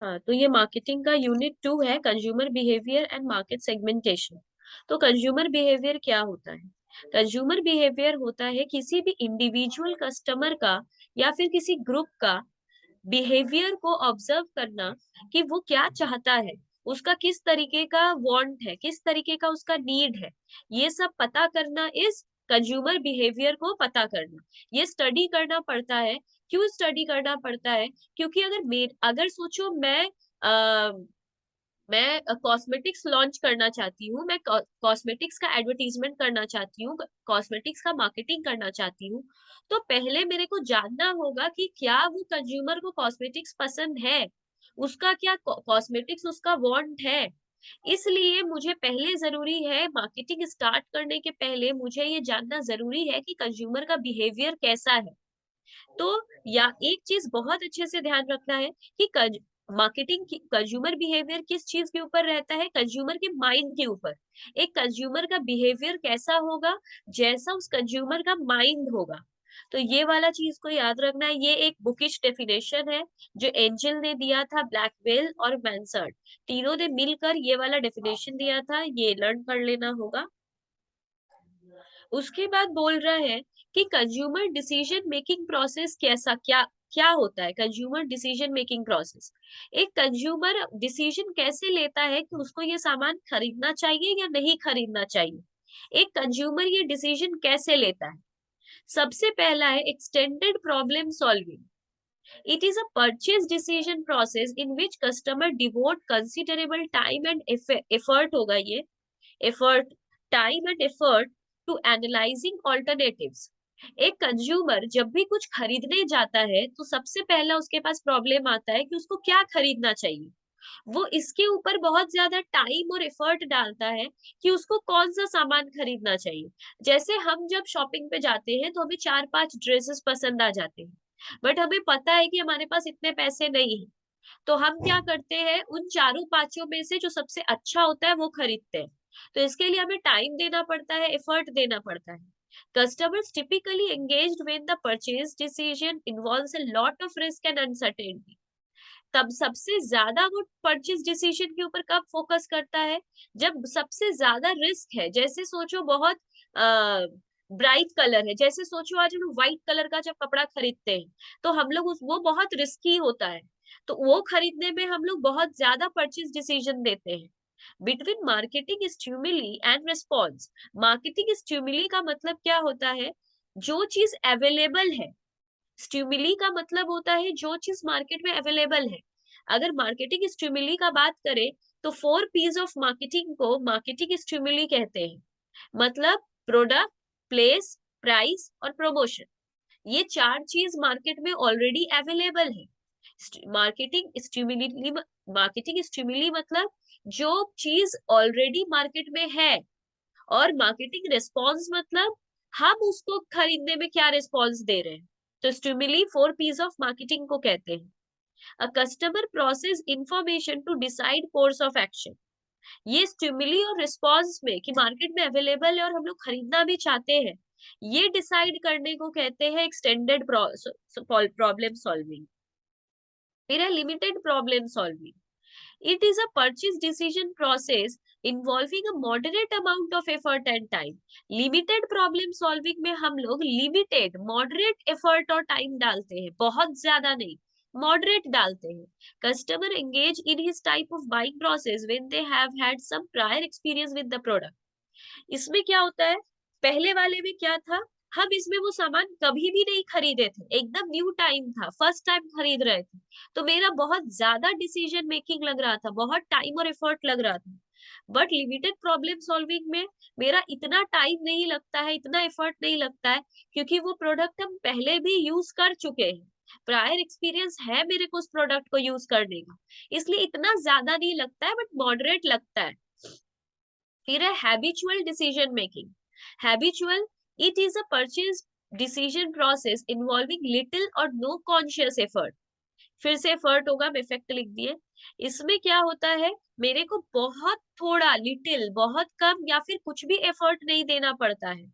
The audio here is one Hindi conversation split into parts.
हाँ, तो ये मार्केटिंग का यूनिट 2 है, consumer behaviour and market segmentation. तो कंज्यूमर बिहेवियर क्या होता है? कंज्यूमर बिहेवियर होता है किसी भी इंडिविजुअल कस्टमर का या फिर किसी ग्रुप का बिहेवियर को ऑब्जर्व करना कि वो क्या चाहता है, उसका किस तरीके का वांट है, किस तरीके का उसका नीड है, ये सब पता करना इस कंज्यूमर बिहेवियर को पता करना। ये स्टडी करना पड़ता है। क्यों स्टडी करना पड़ता है? क्योंकि अगर सोचो मैं कॉस्मेटिक्स लॉन्च करना चाहती हूँ, मैं कॉस्मेटिक्स का एडवर्टीजमेंट करना चाहती हूँ, कॉस्मेटिक्स का मार्केटिंग करना चाहती हूँ, तो पहले मेरे को जानना होगा कि क्या वो कंज्यूमर को कॉस्मेटिक्स पसंद है, उसका क्या कॉस्मेटिक्स उसका वांट है। इसलिए मुझे पहले जरूरी है, मार्केटिंग स्टार्ट करने के पहले मुझे ये जानना जरूरी है कि कंज्यूमर का बिहेवियर कैसा है। तो या एक चीज बहुत अच्छे से ध्यान रखना है कि मार्केटिंग की कंज्यूमर बिहेवियर किस चीज के ऊपर रहता है, कंज्यूमर के माइंड के ऊपर। एक कंज्यूमर का बिहेवियर कैसा होगा, जैसा उस कंज्यूमर का माइंड होगा। तो ये वाला चीज को याद रखना है। ये एक बुकिश डेफिनेशन है जो एंजल ने दिया था, ब्लैकवेल और मैनसर्ट, तीनों ने मिलकर ये वाला डेफिनेशन दिया था, ये लर्न कर लेना होगा। उसके बाद बोल रहा है कि कंज्यूमर डिसीजन मेकिंग प्रोसेस कैसा क्या क्या होता है। कंज्यूमर डिसीजन मेकिंग प्रोसेस, एक कंज्यूमर डिसीजन कैसे लेता है कि उसको ये सामान खरीदना चाहिए या नहीं खरीदना चाहिए। एक कंज्यूमर ये डिसीजन कैसे लेता है? सबसे पहला है extended problem solving. It is a purchase decision process in which customer devote considerable time and effort होगा ये effort, time and effort to analyzing alternatives। एक कंज्यूमर जब भी कुछ खरीदने जाता है तो सबसे पहला उसके पास प्रॉब्लम आता है कि उसको क्या खरीदना चाहिए। वो इसके ऊपर बहुत ज्यादा टाइम और एफर्ट डालता है कि उसको कौन सा सामान खरीदना चाहिए। जैसे हम जब शॉपिंग पे जाते हैं तो हमें 4-5 ड्रेसेस पसंद आ जाते हैं, बट हमें पता है कि हमारे पास इतने पैसे नहीं है, तो हम क्या करते हैं, उन चारों पांचों में से जो सबसे अच्छा होता है वो खरीदते हैं। तो इसके लिए हमें टाइम देना पड़ता है, एफर्ट देना पड़ता है। Customers typically engaged when the purchase decision involves a lot of risk and uncertainty। तब सबसे ज्यादा वो परचेज डिसीजन के ऊपर कब फोकस करता है, जब सबसे ज्यादा रिस्क है। जैसे सोचो बहुत ब्राइट कलर है, जैसे सोचो आज हम व्हाइट कलर का जब कपड़ा खरीदते हैं तो हम लोग उस वो बहुत रिस्की होता है, तो वो खरीदने में हम लोग बहुत ज्यादा परचेज डिसीजन देते हैं। Between marketing stimuli and response, marketing stimuli का मतलब क्या होता है, जो चीज अवेलेबल है। स्टिमुली का मतलब होता है जो चीज मार्केट में अवेलेबल है। अगर मार्केटिंग स्टिमुली का बात करें तो 4 P's ऑफ मार्केटिंग को मार्केटिंग स्टिमुली कहते हैं। मतलब प्रोडक्ट, प्लेस, प्राइस और प्रमोशन, ये चार चीज मार्केट में ऑलरेडी अवेलेबल है। मार्केटिंग स्टिमुली, मार्केटिंग स्टिमुली मतलब जो चीज ऑलरेडी मार्केट में है। और मार्केटिंग रिस्पॉन्स मतलब हम उसको खरीदने में क्या रिस्पॉन्स दे रहे हैं। तो स्टिमुली 4 P's ऑफ मार्केटिंग को कहते हैं। A customer process information to decide course of action. ये स्टिमुली और रिस्पॉन्स में कि मार्केट में अवेलेबल है और हम लोग खरीदना भी चाहते हैं, ये डिसाइड करने को कहते हैं एक्सटेंडेड प्रॉब्लम सॉल्विंग। फिर है limited problem solving. It is a purchase decision process involving a moderate amount of effort and time। Limited problem solving में हम लोग limited, moderate effort और time डालते हैं, बहुत ज्यादा नहीं, moderate डालते हैं। Customer engage in his type of buying process when they have had some prior experience with the product। इसमें क्या होता है, पहले वाले में क्या था, हम इसमें वो सामान कभी भी नहीं खरीदे थे, एकदम न्यू टाइम था, फर्स्ट टाइम खरीद रहे थे, तो मेरा बहुत ज्यादा डिसीजन मेकिंग लग रहा था, बहुत टाइम और एफर्ट लग रहा था। बट लिमिटेड प्रॉब्लम सॉल्विंग में मेरा इतना टाइम नहीं लगता है, इतना एफर्ट नहीं लगता है, क्योंकि वो प्रोडक्ट हम पहले भी यूज कर चुके हैं, प्रायर एक्सपीरियंस है मेरे को उस प्रोडक्ट को यूज करने का, इसलिए इतना ज्यादा नहीं लगता है, बट मॉडरेट लगता है। फिर है habitual decision making. Habitual, it is a purchase decision process involving little और नो कॉन्शियस एफर्ट। फिर से एफर्ट होगा, मैं इफेक्ट लिख दिए। इसमें क्या होता है, मेरे को बहुत थोड़ा, लिटिल बहुत कम या फिर कुछ भी एफर्ट नहीं देना पड़ता है।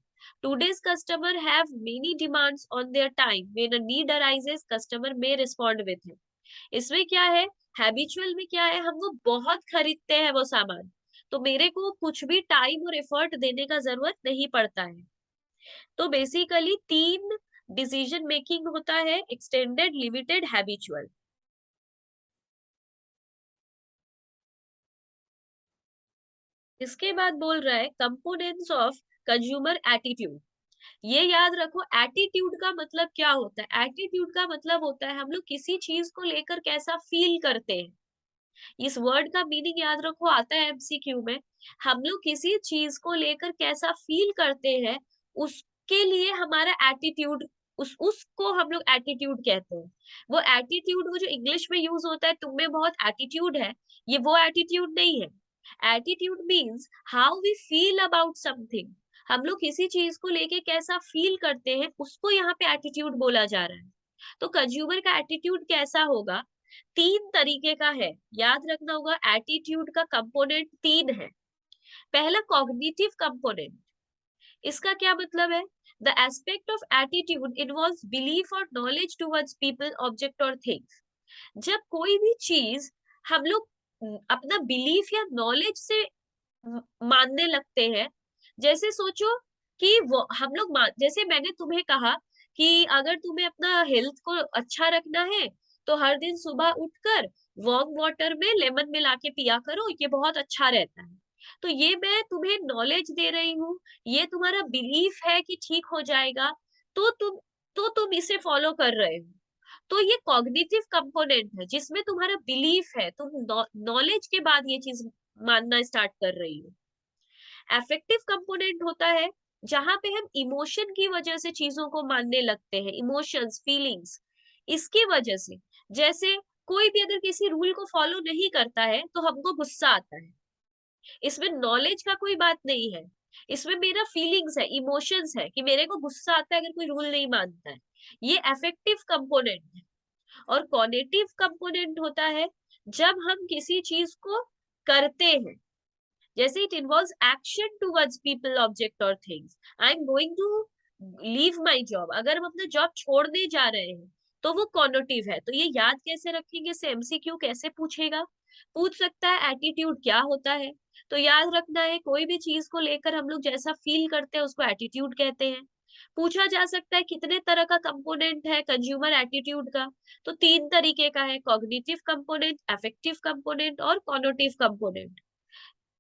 Today's customer have many demands on their time। When a need arises, customer may respond with it। इसमें क्या है, हैबिचुअल में क्या है, हम वो बहुत खरीदते हैं वो सामान, तो मेरे को कुछ भी टाइम और एफर्ट देने का जरूरत नहीं पड़ता है। तो बेसिकली 3 डिसीजन मेकिंग होता है, एक्सटेंडेड, लिमिटेड, हैबिचुअल। इसके बाद बोल रहा है कंपोनेंट्स ऑफ कंज्यूमर एटीट्यूड। ये याद रखो, एटीट्यूड का मतलब क्या होता है। एटीट्यूड का मतलब होता है हम लोग किसी चीज को लेकर कैसा फील करते हैं। इस वर्ड का मीनिंग याद रखो, आता है एमसीक्यू में। हम लोग किसी चीज को लेकर कैसा फील करते हैं, उसके लिए हमारा एटीट्यूड, उसको हम लोग एटीट्यूड कहते हैं। वो एटीट्यूड, वो जो इंग्लिश में यूज होता है, तुम में बहुत एटीट्यूड है, ये वो एटीट्यूड नहीं है। Attitude means how we feel about something. हम लोग किसी चीज को लेके कैसा फील करते हैं, उसको यहाँ पे एटीट्यूड बोला जा रहा है। तो कंज्यूमर का एटीट्यूड कैसा होगा, 3 तरीके का है। याद रखना होगा, एटीट्यूड का कंपोनेंट 3 है। पहला कॉग्निटिव कंपोनेंट। इसका क्या मतलब है, the aspect of attitude involves belief और नॉलेज टुवर्ड्स पीपल, ऑब्जेक्ट और थिंग्स। जब कोई भी चीज हम लोग अपना बिलीफ या नॉलेज से मानने लगते हैं, जैसे सोचो कि वो हम लोग जैसे मैंने तुम्हें कहा कि अगर तुम्हें अपना हेल्थ को अच्छा रखना है, तो हर दिन सुबह उठकर वार्म वाटर में लेमन मिला के पिया करो, ये बहुत अच्छा रहता है। तो ये मैं तुम्हें नॉलेज दे रही हूँ, ये तुम्हारा बिलीफ है कि ठीक हो जाएगा, तो तुम इसे फॉलो कर रहे हो। तो ये कॉग्निटिव कंपोनेंट है, जिसमें तुम्हारा बिलीफ है, तुम नॉलेज के बाद ये चीज मानना स्टार्ट कर रही हो। अफेक्टिव कंपोनेंट होता है जहां पे हम इमोशन की वजह से चीजों को मानने लगते हैं, इमोशंस, फीलिंग्स, इसकी वजह से। जैसे कोई भी अगर किसी रूल को फॉलो नहीं करता है तो हमको गुस्सा आता है, इसमें नॉलेज का कोई बात नहीं है, इसमें मेरा फीलिंग्स है, इमोशंस है कि मेरे को गुस्सा आता है अगर कोई रूल नहीं मानता है। ये अफेक्टिव कंपोनेंट है। और कॉग्निटिव कंपोनेंट होता है जब हम किसी चीज को करते हैं, जैसे it involves action towards people, object और things. I am going to leave my job, अगर हम अपना जॉब छोड़ने जा रहे हैं तो वो कॉनोटिव है। तो ये याद कैसे रखेंगे, से एमसीक्यू कैसे पूछेगा, पूछ सकता है एटीट्यूड क्या होता है। तो याद रखना है, कोई भी चीज को लेकर हम लोग जैसा फील करते हैं उसको एटीट्यूड कहते हैं। पूछा जा सकता है कितने तरह का कंपोनेंट है कंज्यूमर एटीट्यूड का, तो 3 तरीके का है, कॉग्निटिव कंपोनेंट, अफेक्टिव कंपोनेंट और कॉनोटिव कंपोनेंट।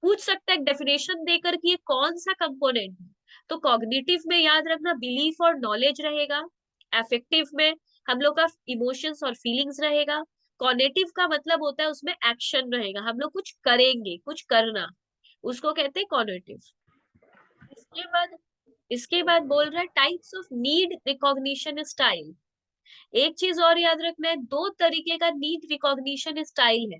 पूछ सकता है डेफिनेशन देकर कि ये कौन सा कंपोनेंट है। तो कॉग्निटिव में याद रखना बिलीफ और नॉलेज रहेगा, अफेक्टिव में हम लोग का इमोशंस और फीलिंग्स रहेगा, कॉग्निटिव का मतलब होता है उसमें एक्शन रहेगा, हम लोग कुछ करेंगे, कुछ करना, उसको कहते हैं कॉग्निटिव। इसके बाद इसके बाद बोल रहा है types of need recognition style. एक चीज और याद रखना है, 2 तरीके का नीड रिकॉग्निशन स्टाइल है,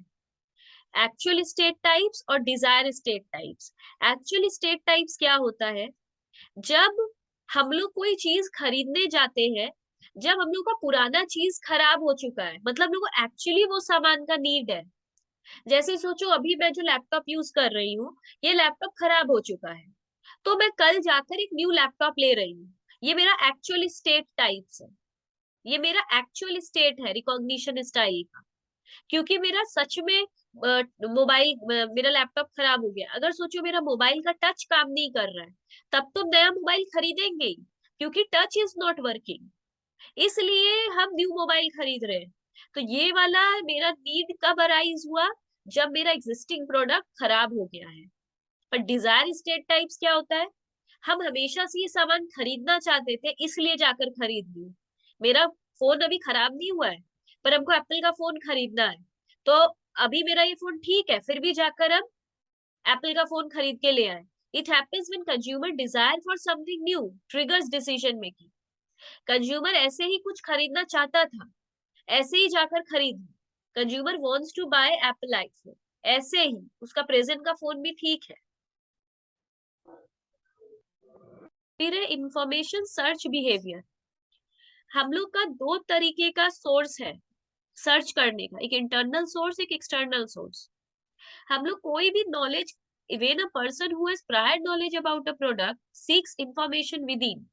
एक्चुअल स्टेट टाइप्स और desire state types. Actual state types क्या होता है, जब हम लोग कोई चीज खरीदने जाते हैं, जब हम लोग का पुराना चीज खराब हो चुका है, मतलब लोगों को एक्चुअली वो सामान का नीड है। जैसे सोचो अभी मैं जो लैपटॉप यूज कर रही हूँ, ये लैपटॉप खराब हो चुका है, तो मैं कल जाकर एक न्यू लैपटॉप ले रही हूँ। ये मेरा एक्चुअल स्टेट टाइप्स है, ये मेरा एक्चुअल स्टेट है रिकॉग्निशन स्टाइल का। क्योंकि मेरा सच में मेरा लैपटॉप खराब हो गया, अगर सोचो मेरा मोबाइल का टच काम नहीं कर रहा है, तब तो नया मोबाइल खरीदेंगे ही, क्योंकि टच इज नॉट वर्किंग, इसलिए हम न्यू मोबाइल खरीद रहे हैं। तो ये वाला मेरा नीड कब अराइज हुआ, जब मेरा एग्जिस्टिंग प्रोडक्ट खराब हो गया है। और डिजायर स्टेट टाइप्स क्या होता है, हम हमेशा से ये सामान खरीदना चाहते थे इसलिए जाकर खरीद लिया। मेरा फोन अभी खराब नहीं हुआ है, पर हमको एप्पल का फोन खरीदना है, तो अभी मेरा ये फोन ठीक है, फिर भी जाकर हम एप्पल का फोन खरीद के ले आए। It happens when consumer desire for something new triggers decision making. Consumer ऐसे ही कुछ खरीदना चाहता था, ऐसे ही जाकर खरीद। Consumer wants to buy Apple iPhone, ऐसे ही उसका प्रेजेंट का फोन भी ठीक है। फिर है इंफॉर्मेशन सर्च बिहेवियर। हम लोग का 2 तरीके का सोर्स है सर्च करने का, एक इंटरनल सोर्स, एक एक्सटर्नल सोर्स। हम लोग कोई भी knowledge, even a person who has prior knowledge about a product seeks information within.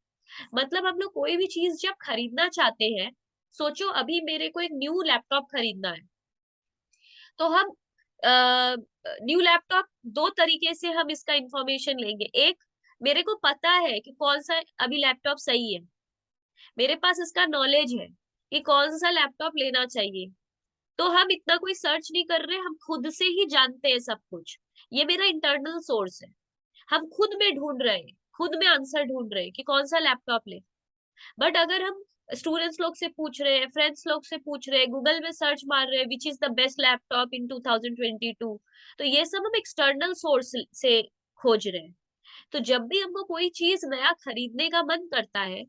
मतलब हम लोग कोई भी चीज जब खरीदना चाहते हैं, सोचो अभी मेरे को एक न्यू लैपटॉप खरीदना है, तो हम न्यू लैपटॉप दो तरीके से हम इसका इंफॉर्मेशन लेंगे। एक, मेरे को पता है कि कौन सा अभी लैपटॉप सही है, मेरे पास इसका नॉलेज है कि कौन सा लैपटॉप लेना चाहिए, तो हम इतना कोई सर्च नहीं कर रहे, हम खुद से ही जानते हैं सब कुछ। ये मेरा इंटरनल सोर्स है, हम खुद में ढूंढ रहे हैं, खुद में आंसर ढूंढ रहे हैं कि कौन सा लैपटॉप ले। बट अगर हम स्टूडेंट्स लोग से पूछ रहे हैं, फ्रेंड्स लोग से पूछ रहे हैं, गूगल में सर्च मार रहे हैं which is the best laptop in 2022, तो ये सब हम एक्सटर्नल सोर्स से खोज रहे हैं। तो जब भी हमको कोई चीज नया खरीदने का मन करता है,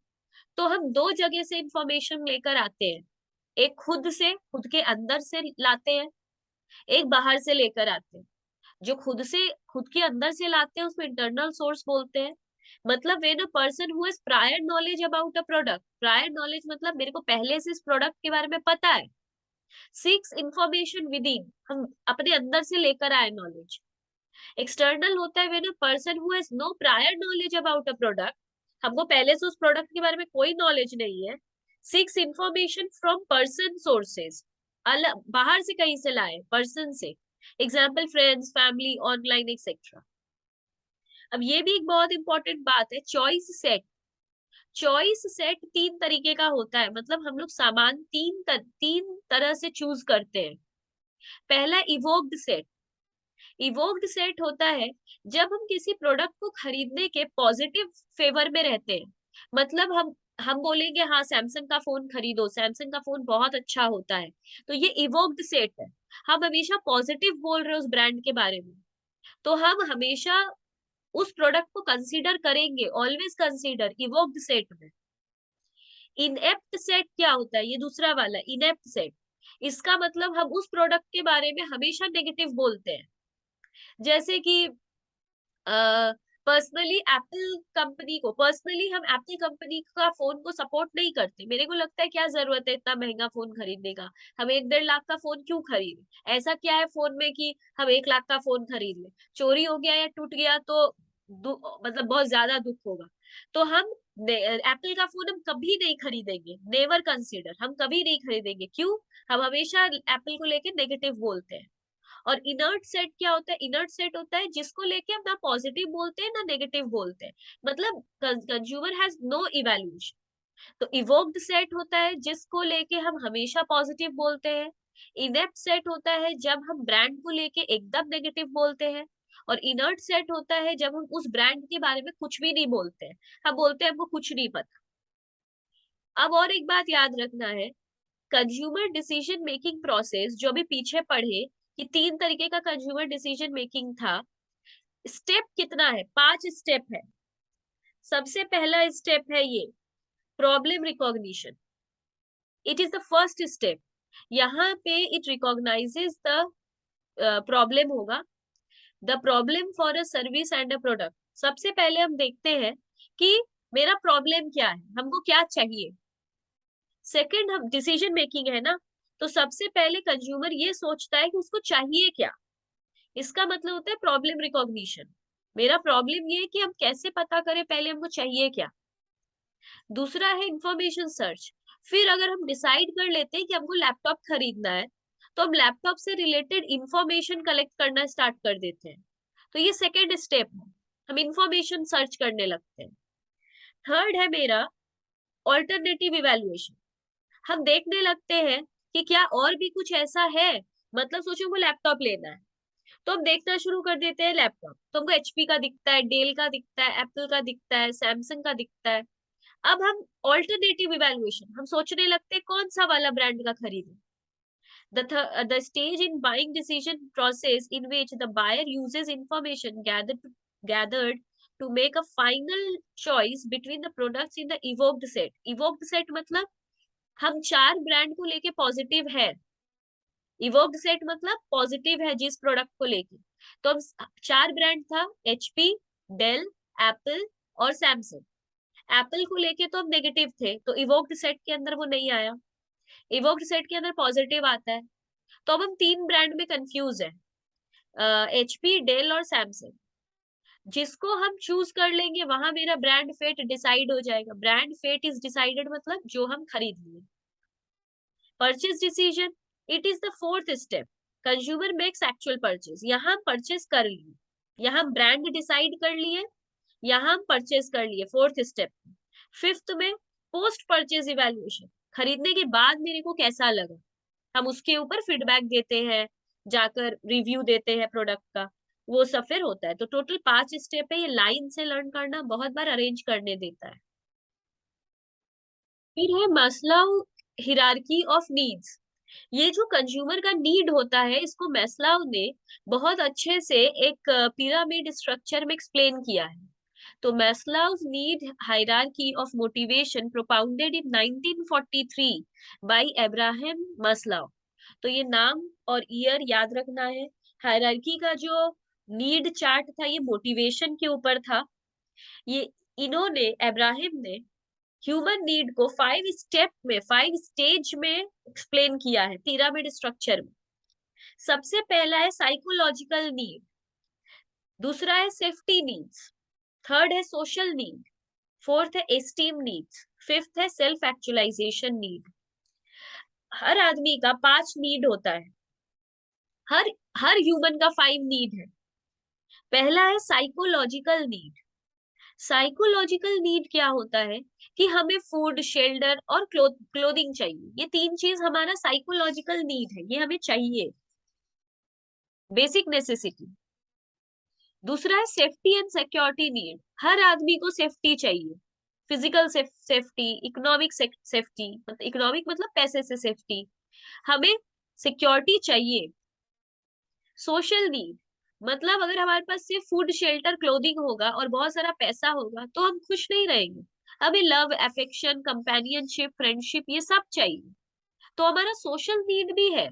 तो हम दो जगह से इंफॉर्मेशन लेकर आते हैं। एक खुद से, खुद के अंदर से लाते हैं, एक बाहर से लेकर आते हैं। जो खुद के अंदर से लाते हैं उसको इंटरनल सोर्स बोलते हैं। मतलब when a person who has prior knowledge about a product, prior knowledge मतलब मेरे को पहले से इस प्रोडक्ट के बारे में पता है, सीक्स इंफॉर्मेशन विद इन, हम अपने अंदर से लेकर आए नॉलेज। एक्सटर्नल होता है when a person who has no prior knowledge about a product, हमको पहले से उस प्रोडक्ट के बारे में कोई नॉलेज नहीं है, seeks information from person sources, अलग बाहर से कहीं से लाए, पर्सन से, example friends, family, online etcetera. अब ये भी एक बहुत इंपॉर्टेंट बात है, चॉइस सेट। चॉइस सेट तीन तरीके का होता है, मतलब हम लोग सामान तीन तरह से चूज करते हैं। पहला इवोक्ड सेट। इवोक्ड सेट होता है जब हम किसी प्रोडक्ट को खरीदने के पॉजिटिव फेवर में रहते हैं। मतलब हम बोलेंगे हाँ सैमसंग का फोन खरीदो, सैमसंग का फोन बहुत अच्छा होता है, तो ये इवोक्ड सेट है। हम हमेशा पॉजिटिव बोल रहे हैं उस ब्रांड के बारे में, तो हम हमेशा उस प्रोडक्ट को कंसीडर करेंगे, ऑलवेज कंसीडर इवोक्ड सेट में। इनएप्ट सेट क्या होता है, ये दूसरा वाला इनएप्ट सेट, इसका मतलब हम उस प्रोडक्ट के बारे में हमेशा नेगेटिव बोलते हैं। जैसे कि पर्सनली एप्पल कंपनी को, पर्सनली हम एप्पल कंपनी का फोन को सपोर्ट नहीं करते, मेरे को लगता है क्या जरूरत है इतना महंगा फोन खरीदने का, हम 1-1.5 लाख का फोन क्यों खरीदे, ऐसा क्या है फोन में कि हम 1 लाख का फोन खरीद ले, चोरी हो गया या टूट गया तो मतलब बहुत ज्यादा दुख होगा। तो हम एप्पल का फोन हम कभी नहीं खरीदेंगे, नेवर कंसीडर, हम कभी नहीं खरीदेंगे, क्यों, हम हमेशा एप्पल को लेके नेगेटिव बोलते हैं। और इनर्ट सेट क्या होता है, इनर्ट सेट होता है जिसको लेके हम ना पॉजिटिव बोलते हैं ना नेगेटिव बोलते हैं, मतलब कंज्यूमर हैज नो इवैल्यूएशन। तो इवोक्ड सेट होता है जिसको लेके हम हमेशा पॉजिटिव बोलते हैं। इनेप्ट सेट होता है जब हम ब्रांड को लेके एकदम नेगेटिव बोलते हैं। और इनर्ट सेट होता है जब हम उस ब्रांड के बारे में कुछ भी नहीं बोलते हैं, हम बोलते हैं हमको कुछ नहीं पता। अब और एक बात याद रखना है, कंज्यूमर डिसीजन मेकिंग प्रोसेस जो भी पीछे पढ़े कि 3 तरीके का कंज्यूमर डिसीजन मेकिंग था, स्टेप कितना है, 5 स्टेप है। सबसे पहला स्टेप है ये problem recognition, it is the first step. यहाँ पे इट रिकॉग्नाइजेस द प्रॉब्लम होगा, the problem for a service and a product. सबसे पहले हम देखते हैं कि मेरा प्रॉब्लम क्या है, हमको क्या चाहिए। सेकंड, हम डिसीजन मेकिंग है ना, तो सबसे पहले कंज्यूमर ये सोचता है कि उसको चाहिए क्या, इसका मतलब होता है प्रॉब्लम रिकॉग्निशन। मेरा प्रॉब्लम ये है कि हम कैसे पता करें पहले हमको चाहिए क्या। दूसरा है इंफॉर्मेशन सर्च, फिर अगर हम डिसाइड कर लेते हैं कि हमको लैपटॉप खरीदना है, तो हम लैपटॉप से रिलेटेड इंफॉर्मेशन कलेक्ट करना स्टार्ट कर देते हैं, तो ये सेकेंड स्टेप है, हम इंफॉर्मेशन सर्च करने लगते हैं। थर्ड है मेरा ऑल्टरनेटिव इवेल्युएशन, हम देखने लगते हैं कि क्या और भी कुछ ऐसा है, मतलब सोचो हमको लैपटॉप लेना है, तो हम देखना शुरू कर देते हैं लैपटॉप, तो हमको एचपी का दिखता है, डेल का दिखता है, एप्पल का दिखता है, सैमसंग का दिखता है। अब हम ऑल्टरनेटिव इवेल्युएशन, हम सोचने लगते हैं कौन सा वाला ब्रांड का खरीदें। The stage in buying decision process in which the buyer uses information gathered to make a final choice between the products in the evoked set. Evoked set मतलब हम 4 ब्रांड को लेके पॉजिटिव है, इवोक्ड सेट मतलब पॉजिटिव है जिस प्रोडक्ट को लेके, तो हम 4 ब्रांड था, एचपी, डेल, एप्पल और सैमसंग। एप्पल को लेके तो हम नेगेटिव थे, तो इवोक्ड सेट के अंदर वो नहीं आया, इवोक्ड सेट के अंदर पॉजिटिव आता है। तो अब हम 3 ब्रांड में कंफ्यूज है, एचपी, डेल और सैमसंग। जिसको हम चूज कर लेंगे वहां मेरा ब्रांड फेट डिसाइड हो जाएगा, ब्रांड फेट इज डिसाइडेड मतलब जो हम खरीद लेंगे। Purchase decision, it is the fourth step. Consumer makes actual purchase, यहाँ हम परचेज कर लिए, यहाँ ब्रांड डिसाइड कर लिए, यहाँ हम परचेज कर लिए फोर्थ स्टेप। फिफ्थ में पोस्ट परचेज इवैल्यूएशन, खरीदने के बाद मेरे को कैसा लगा, हम उसके ऊपर फीडबैक देते हैं, जाकर रिव्यू देते हैं प्रोडक्ट का, वो सब फिर होता है। तो टोटल 5 स्टेप है, ये लाइन से लर्न करना बहुत बार अरेंज करने देता है। फिर है मस्लोव हिरार्की ऑफ नीड्स। ये जो कंज्यूमर का नीड होता है, इसको मैस्लोव ने बहुत अच्छे से एक पिरामिड स्ट्रक्चर में एक्सप्लेन किया है। तो Maslow's need hierarchy of motivation propounded in 1943 by Abraham Maslow. तो ये नाम और ईयर याद रखना है। हायरार्की का जो नीड चार्ट था ये मोटिवेशन के ऊपर था। ये इन्होंने अब्राहम ने ह्यूमन नीड को 5 स्टेप में, 5 स्टेज में एक्सप्लेन किया है पिरामिड स्ट्रक्चर में। सबसे पहला है साइकोलॉजिकल नीड, दूसरा है सेफ्टी नीड्स, थर्ड है सोशल नीड, फोर्थ है एस्टीम नीड्स, फिफ्थ है सेल्फ एक्चुअलाइजेशन नीड। हर आदमी का 5 नीड होता है, हर हर ह्यूमन का 5 नीड है। पहला है साइकोलॉजिकल नीड। साइकोलॉजिकल नीड क्या होता है कि हमें फूड, शेल्टर और क्लोथिंग चाहिए, ये 3 चीज हमारा साइकोलॉजिकल नीड है, ये हमें चाहिए, बेसिक नेसेसिटी। दूसरा है सेफ्टी एंड सिक्योरिटी नीड, हर आदमी को सेफ्टी चाहिए, फिजिकल सेफ्टी, इकोनॉमिक सेफ्टी, मतलब इकोनॉमिक मतलब पैसे से सेफ्टी, हमें सिक्योरिटी चाहिए। सोशल नीड मतलब अगर हमारे पास सिर्फ फूड, शेल्टर, क्लोथिंग होगा और बहुत सारा पैसा होगा तो हम खुश नहीं रहेंगे, हमें लव, अफेक्शन, कंपेनियनशिप, फ्रेंडशिप ये सब चाहिए। तो हमारा सोशल नीड भी है।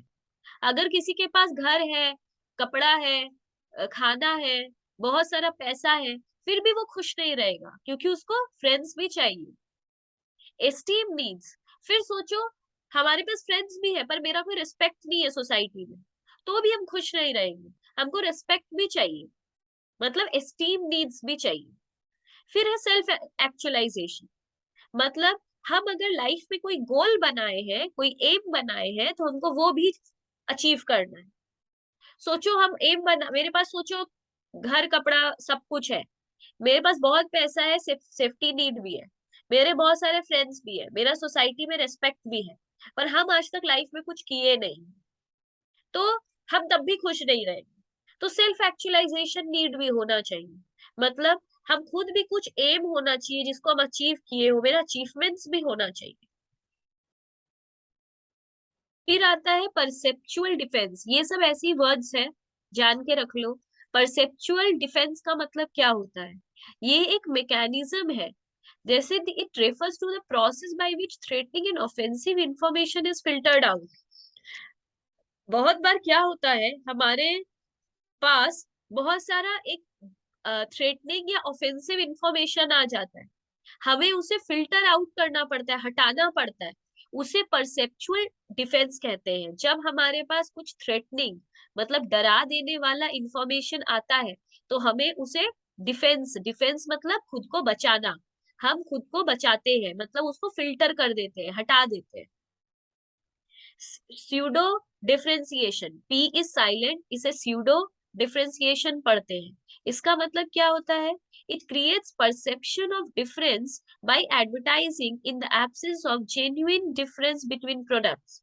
अगर किसी के पास घर है, कपड़ा है, खाना है, बहुत सारा पैसा है, फिर भी वो खुश नहीं रहेगा क्योंकि उसको फ्रेंड्स भी चाहिए। एस्टीम नीड्स, फिर सोचो हमारे पास फ्रेंड्स भी है पर मेरा कोई रिस्पेक्ट नहीं है सोसाइटी में, तो भी हम खुश नहीं रहेंगे, हमको रिस्पेक्ट भी चाहिए, मतलब एस्टीम नीड्स भी चाहिए। फिर है सेल्फ एक्चुअलाइजेशन, मतलब हम अगर लाइफ में कोई गोल बनाए हैं, कोई एम बनाए हैं, तो हमको वो भी अचीव करना है। सोचो हम एम बना, मेरे पास सोचो घर, कपड़ा, सब कुछ है, मेरे पास बहुत पैसा है, सेफ्टी नीड भी है, मेरे बहुत सारे फ्रेंड्स भी है, मेरा सोसाइटी में रेस्पेक्ट भी है, पर हम आज तक लाइफ में कुछ किए नहीं, तो हम तब भी खुश नहीं रहेंगे। तो सेल्फ एक्चुअलाइजेशन नीड भी होना चाहिए, मतलब हम खुद भी कुछ एम होना चाहिए जिसको हम अचीव किए हो, मेरा अचीवमेंट्स भी होना चाहिए। फिर आता है परसेप्चुअल डिफेंस, ये सब ऐसी वर्ड्स है, जान के रख लो। परसेप्चुअल डिफेंस का मतलब क्या होता है, ये एक मैकेनिज्म है, जैसे it refers to the process by which threatening and offensive information is filtered out. बहुत बार क्या होता है, हमारे पास बहुत सारा एक थ्रेटनिंग या ऑफेंसिव इंफॉर्मेशन आ जाता है, हमें उसे फिल्टर आउट करना पड़ता है, हटाना पड़ता है, उसे परसेप्चुअल डिफेंस कहते हैं। जब हमारे पास कुछ थ्रेटनिंग मतलब डरा देने वाला इंफॉर्मेशन आता है, तो हमें उसे डिफेंस, डिफेंस मतलब खुद को बचाना, हम खुद को बचाते हैं, मतलब उसको फिल्टर कर देते हैं, हटा देते हैं। Pseudo differentiation, P is silent, इसे स्यूडो डिफरेंशिएशन पढ़ते हैं। इसका मतलब क्या होता है, it creates perception of difference bye advertising in the absence of genuine difference between products.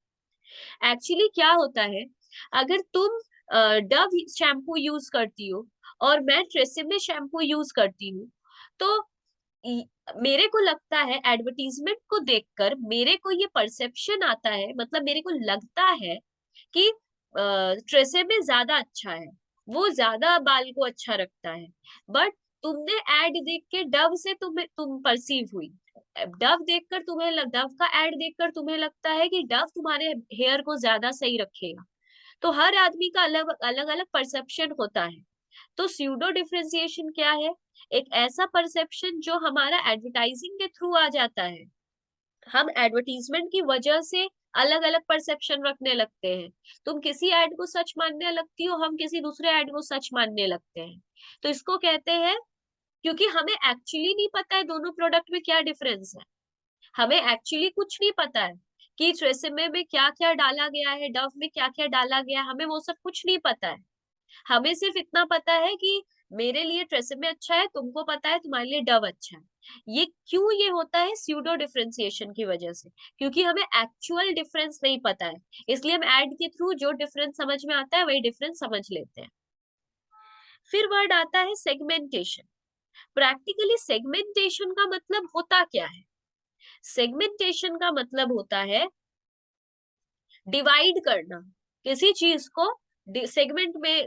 Actually क्या होता है, अगर तुम डव शैम्पू यूज करती हो और मैं ट्रेसेमे शैम्पू यूज करती हूँ, तो मेरे को लगता है, एडवर्टीजमेंट को देखकर मेरे को ये परसेप्शन आता है, मतलब मेरे को लगता है कि ट्रेसेमे ज्यादा अच्छा है, वो ज्यादा बाल को अच्छा रखता है, बट तुमने एड देख के डव से तुम परसीव हुई, डव देखकर तुम्हें डव का एड देखकर तुम्हें लगता है कि डव तुम्हारे हेयर को ज्यादा सही रखेगा। तो हर आदमी का अलग अलग अलग परसेप्शन होता है। तो स्यूडो डिफरेंशिएशन क्या है, एक ऐसा परसेप्शन जो हमारा एडवर्टाइजिंग के थ्रू आ जाता है, हम एडवर्टीजमेंट की वजह से अलग अलग परसेप्शन रखने लगते हैं, तुम किसी ऐड को सच मानने लगती हो, हम किसी दूसरे ऐड को सच मानने लगते हैं। तो इसको कहते हैं, क्योंकि हमें एक्चुअली नहीं पता है दोनों प्रोडक्ट में क्या डिफरेंस है, हमें एक्चुअली कुछ नहीं पता है कि ट्रेसेमे में क्या-क्या डाला गया है, डव में क्या-क्या डाला गया है, हमें वो सब कुछ नहीं पता है। हमें सिर्फ इतना पता है कि मेरे लिए ट्रेसेमे अच्छा है, तुमको पता है तुम्हारे लिए डव अच्छा है। ये क्यों होता है? स्यूडो डिफरेंशिएशन की वजह से, क्योंकि हमें एक्चुअल डिफरेंस नहीं पता है। इसलिए हम ऐड के थ्रू जो डिफरेंस समझ में आता है वही डिफरेंस समझ लेते हैं। फिर वर्ड आता है सेगमेंटेशन। प्रैक्टिकली सेगमेंटेशन का मतलब होता क्या है? सेगमेंटेशन का मतलब होता है डिवाइड करना, किसी चीज को सेगमेंट में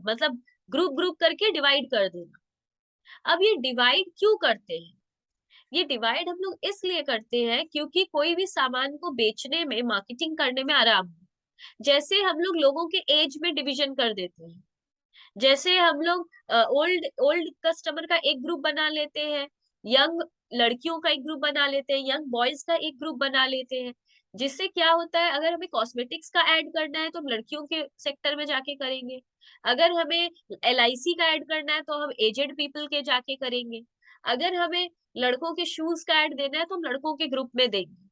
मतलब ग्रुप ग्रुप करके डिवाइड कर देना। अब ये डिवाइड क्यों करते हैं? ये डिवाइड हम लोग इसलिए करते हैं क्योंकि कोई भी सामान को बेचने में, मार्केटिंग करने में आराम हो। जैसे हम लोग लोगों के एज में डिवीजन कर देते हैं, जैसे हम लोग ओल्ड ओल्ड कस्टमर का एक ग्रुप बना लेते हैं, यंग लड़कियों का एक ग्रुप बना लेते हैं, यंग बॉयज का एक ग्रुप बना लेते हैं। जिससे क्या होता है, अगर हमें कॉस्मेटिक्स का ऐड करना है तो हम लड़कियों के सेक्टर में जाके करेंगे। अगर हमें LIC का ऐड करना है तो हम एजेड पीपल के जाके करेंगे। अगर हमें लड़कों के शूज का ऐड देना है तो हम लड़कों के ग्रुप में देंगे।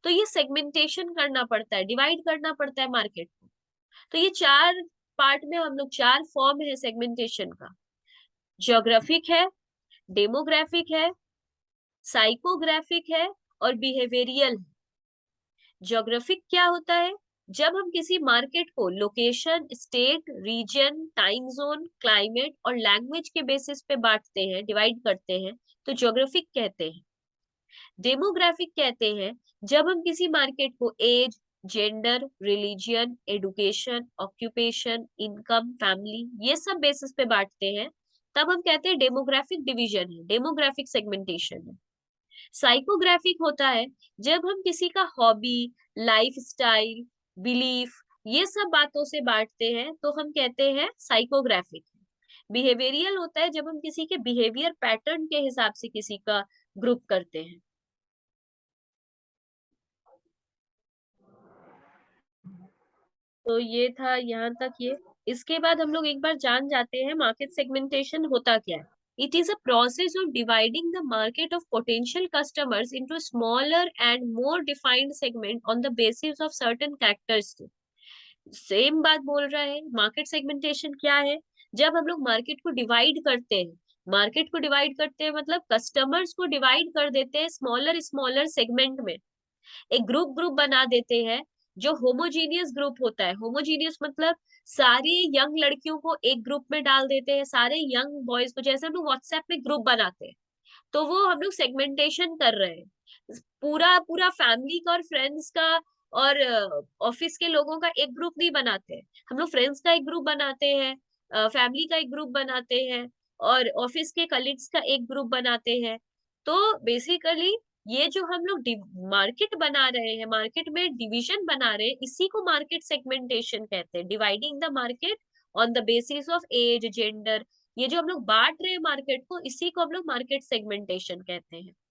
तो ये सेगमेंटेशन करना पड़ता है, डिवाइड करना पड़ता है मार्केट को। तो ये चार पार्ट में हम लोग, चार फॉर्म है सेगमेंटेशन का। ज्योग्राफिक है, डेमोग्राफिक है, साइकोग्राफिक है और बिहेवियरियल है। ज्योग्राफिक क्या होता है? जब हम किसी मार्केट को location, state, region, time zone, climate और लैंग्वेज के बेसिस पे बांटते हैं, डिवाइड करते हैं, तो ज्योग्राफिक कहते हैं। डेमोग्राफिक कहते हैं जब हम किसी मार्केट को age, gender, religion, education, occupation, income, family, ये सब बेसिस पे बांटते हैं, तब हम कहते हैं डेमोग्राफिक डिवीजन है, डेमोग्राफिक सेगमेंटेशन है। साइकोग्राफिक होता है जब हम किसी का हॉबी, लाइफस्टाइल, बिलीफ, ये सब बातों से बांटते हैं तो हम कहते हैं साइकोग्राफिक। बिहेवियरियल होता है जब हम किसी के बिहेवियर पैटर्न के हिसाब से किसी का ग्रुप करते हैं। तो ये था यहाँ तक ये। इसके बाद हम लोग एक बार जान जाते हैं मार्केट सेगमेंटेशन होता क्या है। It is a process of dividing the market of potential customers into smaller and more defined segment on the basis of certain characteristic. Same बात बोल रहा है। मार्केट सेगमेंटेशन क्या है? जब हम लोग मार्केट को डिवाइड करते हैं, मार्केट को डिवाइड करते हैं मतलब कस्टमर्स को डिवाइड कर देते हैं स्मॉलर स्मॉलर सेगमेंट में, एक ग्रुप ग्रुप बना देते हैं जो होमोजीनियस ग्रुप होता है। होमोजीनियस मतलब सारी यंग लड़कियों को एक ग्रुप में डाल देते हैं, सारे यंग बॉयज को, जैसे हम लोग व्हाट्सएप में ग्रुप बनाते हैं, तो वो हम लोग सेगमेंटेशन कर रहे हैं। पूरा पूरा फैमिली का और फ्रेंड्स का और ऑफिस के लोगों का एक ग्रुप नहीं बनाते हैं। हम लोग फ्रेंड्स का एक ग्रुप बनाते हैं, फैमिली का एक ग्रुप बनाते हैं और ऑफिस के कलीग्स का एक ग्रुप बनाते हैं। तो बेसिकली ये जो हम लोग मार्केट बना रहे हैं, मार्केट में डिवीजन बना रहे हैं, इसी को मार्केट सेगमेंटेशन कहते हैं। Dividing the market on the basis of age, gender, ये जो हम लोग बांट रहे हैं मार्केट को, इसी को हम लोग मार्केट सेगमेंटेशन कहते हैं।